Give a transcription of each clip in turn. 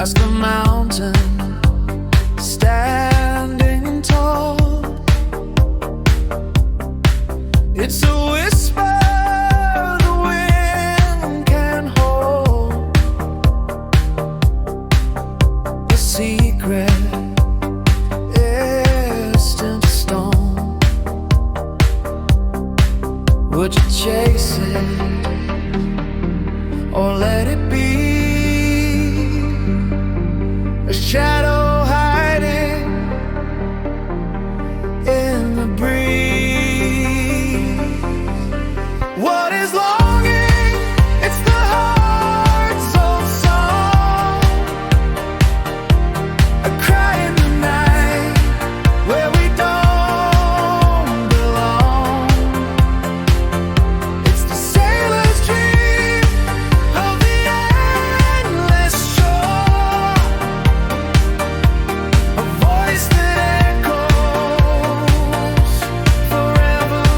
past the mountain, standing tall. It's a whisper the wind can hold, a secret etched into stone. Would you chase it or let it be? A shadow hiding in the breeze. What is longing? It's the heart's own song. A cry in the night where we don't belong. It's the sailor's dream of the endless shore, a voice that echoes forevermore.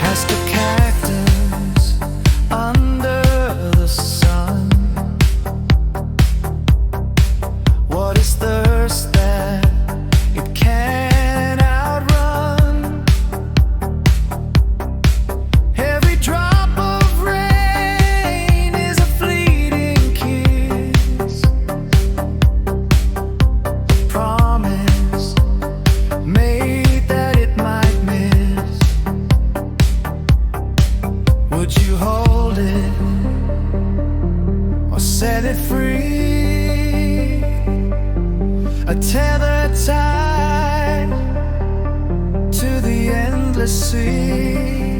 Past the cactus under the sun. What is thirst that it can't outrun? Every drop of rain is a fleeting kiss, a promise made that it might miss. Would you hold it or set it free? A tether tied to the endless sea.